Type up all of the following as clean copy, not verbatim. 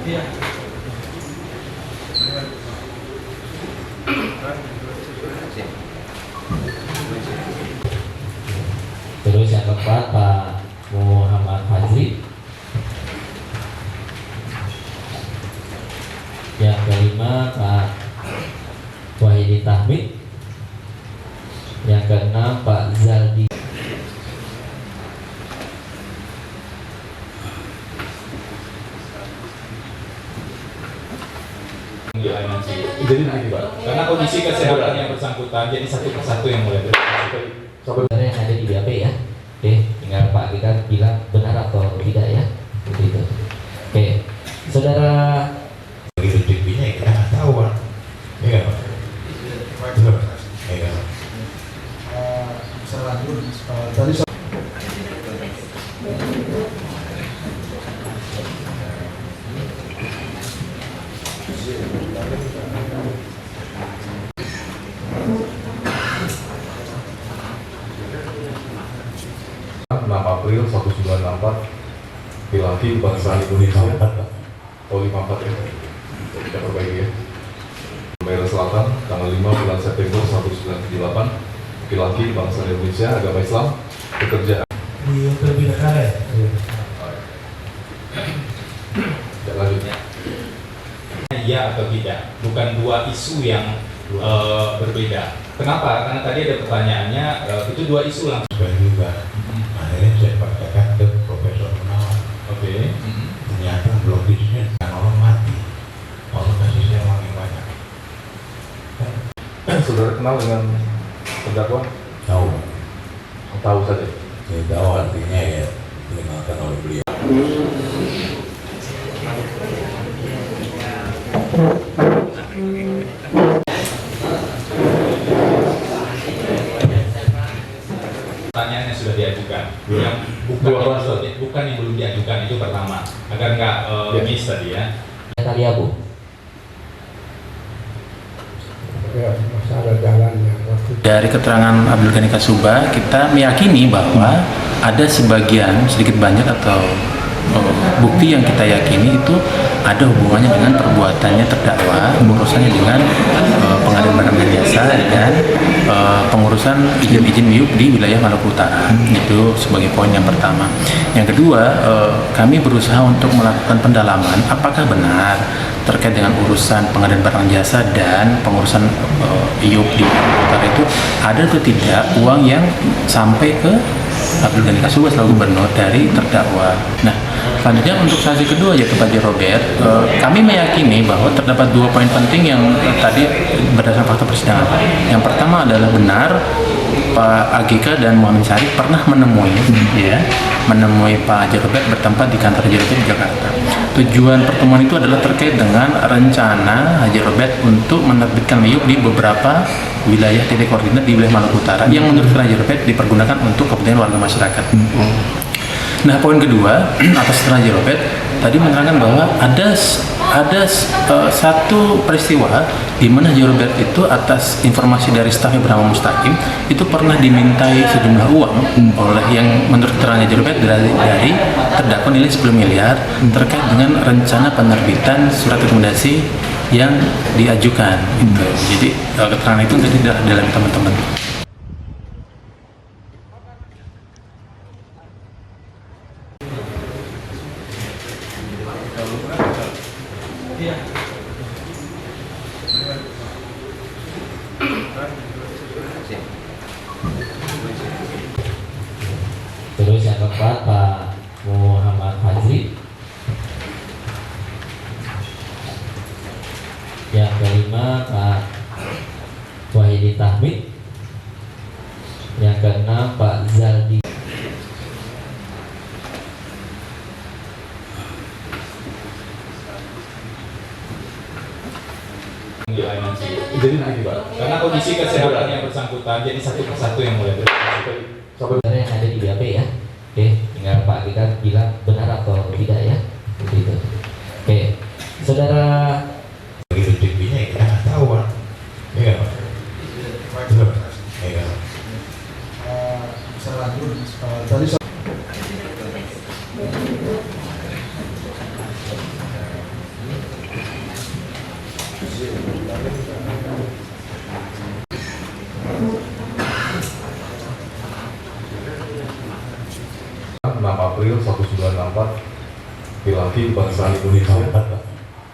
Iya. Terus yang keempat Pak Muhammad Fajri. Yang kelima Pak Wahidi Tahmid. Yang keenam Pak Zaldi. Jadi nanti Pak, karena kondisi kesehatan yang bersangkutan, jadi satu persatu yang mulai Sebenarnya yang ada di BAP ya. Oke, tinggal Pak kita bilang benar atau tidak ya. Begitu. Oke, saudara. Begitu TV-nya kita nggak tahu Pak. Iya Pak. Betul. Iya. Bisa lanjut. Tadi April 1964 Laki-laki bangsa Indonesia. Oh 54 ya. Kita perbaiki ya. Daerah Selatan tanggal 5 bulan September 1978 Laki-laki bangsa Indonesia agama Islam pekerjaan. Lebih dekat ya. Ya lanjutnya. Iya atau tidak, bukan dua isu yang berbeda. Kenapa? Karena tadi ada pertanyaannya, itu dua isu langsung. Supaya juga akhirnya saya pakaikan ke Profesor Gunawan. Oke. Ternyata blok bisnisnya orang mati. Orang kasih saya uang yang banyak. Saudara kenal dengan terdakwa? Tahu. Tahu saja. Saya tahu artinya ya dikenalkan oleh beliau. Pertanyaan yang sudah diajukan, yang bukan yang belum diajukan itu pertama, agar nggak miss tadi ya. Tadi Abu. Dari keterangan Abdul Ghani Kasuba, kita meyakini bahwa ada sebagian sedikit banyak atau bukti yang kita yakini itu ada hubungannya dengan perbuatannya terdakwa, urusannya dengan pengadaan barang dan jasa dan pengurusan izin-izin MIUP di wilayah Maluku Utara. Itu sebagai poin yang pertama. Yang kedua, kami berusaha untuk melakukan pendalaman apakah benar terkait dengan urusan pengadaan barang jasa dan pengurusan IUP di Maluku Utara itu ada atau tidak uang yang sampai ke Abdul Ghani Kasuba selaku gubernur dari terdakwa. Nah, selanjutnya untuk saksi kedua yaitu Pak Robert, kami meyakini bahwa terdapat dua poin penting yang tadi berdasarkan fakta persidangan. Yang pertama adalah benar Pak Agika dan Muhammad Syarif pernah menemui Pak Haji Robert bertempat di kantor Haji Robert di Jakarta. Tujuan pertemuan itu adalah terkait dengan rencana Haji Robert untuk menerbitkan MIUP di beberapa wilayah titik koordinat di wilayah Maluku Utara yang menurut Haji Robert dipergunakan untuk kepentingan warga masyarakat. Nah, poin kedua atas Haji Robert tadi menerangkan bahwa ada satu peristiwa di mana Haji Robert itu atas informasi dari stafnya bernama Mustaqim itu pernah dimintai sejumlah uang oleh yang menurut keterangan Haji Robert dari terdakwa nilai 10 miliar terkait dengan rencana penerbitan surat rekomendasi yang diajukan. Gitu. Jadi keterangan itu tadi dalam teman-teman. iya. Terus yang keempat Pak Muhammad Fajri. Yang kelima Pak Wahidi Tahmid. Yang keenam Pak Zaldi. Jadi nanti Pak, Karena kondisi kesehatan yang bersangkutan, jadi satu persatu yang mulai Sebenarnya yang ada di BAP ya. Oke, tinggal Pak kita bilang benar atau tidak ya. Begitu. Oke, saudara. Begitu TV-nya kita nggak tahu Pak. Iya Pak. Betul. Iya. Bisa lanjut. Tadi 6 April 1964 Laki-laki kebangsaan Indonesia.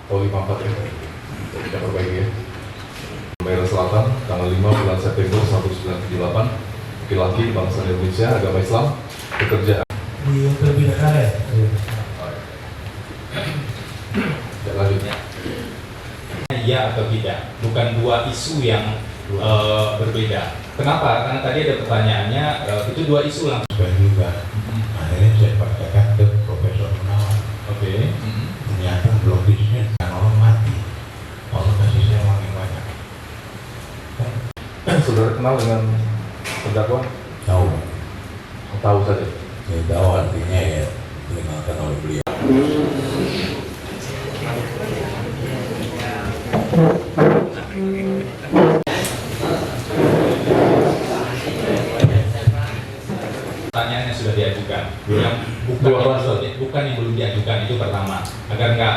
Oh 54 ya. Kita perbaiki ya. Daerah Selatan tanggal 5 bulan September 1978 Laki-laki kebangsaan Indonesia, agama Islam, bekerja. Ya, lanjut. Iya atau tidak, bukan dua isu yang berbeda. Kenapa? Karena tadi ada pertanyaannya, itu dua isu langsung. Supaya juga akhirnya saya bacakan ke Profesor Gunawan. Oke. Ternyata blokisnya kan orang mati, orang kasih saya uang yang banyak. Saudara kenal dengan terdakwa? Tahu, Tahu saja. saya tahu artinya ya dikenalkan oleh beliau. Pertanyaan yang sudah diajukan, yang bukan yang belum diajukan itu pertama, agar nggak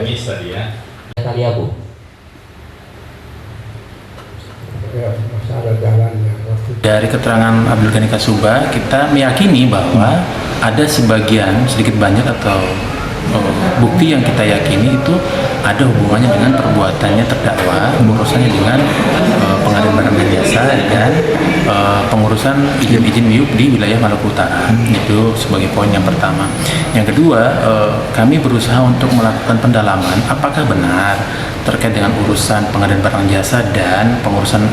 miss tadi ya. Kali Abu. Dari keterangan Abdul Ghani Kasuba, kita meyakini bahwa ada sebagian sedikit banyak atau bukti yang kita yakini itu ada hubungannya dengan perbuatannya terdakwa, urusannya dengan pengadaan barang dan jasa dan pengurusan izin-izin MIUP di wilayah Maluku Utara. Itu sebagai poin yang pertama. Yang kedua, kami berusaha untuk melakukan pendalaman apakah benar terkait dengan urusan pengadaan barang jasa dan pengurusan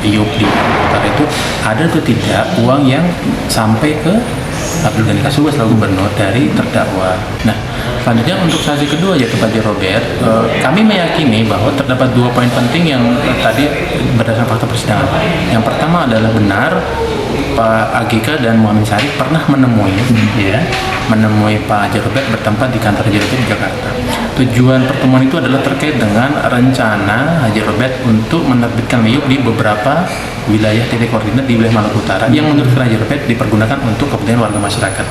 IUP di Maluku Utara itu ada atau tidak uang yang sampai ke Abdul Ghani Kasuba selaku gubernur dari terdakwa. Nah, selanjutnya untuk saksi kedua yaitu Pak Haji Robert, kami meyakini bahwa terdapat dua poin penting yang tadi berdasarkan fakta persidangan. Yang pertama adalah benar Pak AGK dan Muhammad Syarif pernah menemui Pak Haji Robert bertempat di kantor Haji Robert di Jakarta. Tujuan pertemuan itu adalah terkait dengan rencana Haji Robert untuk menerbitkan MIUP di beberapa wilayah titik koordinat di wilayah Maluku Utara yang menurut Haji Robert dipergunakan untuk kepentingan warga masyarakat.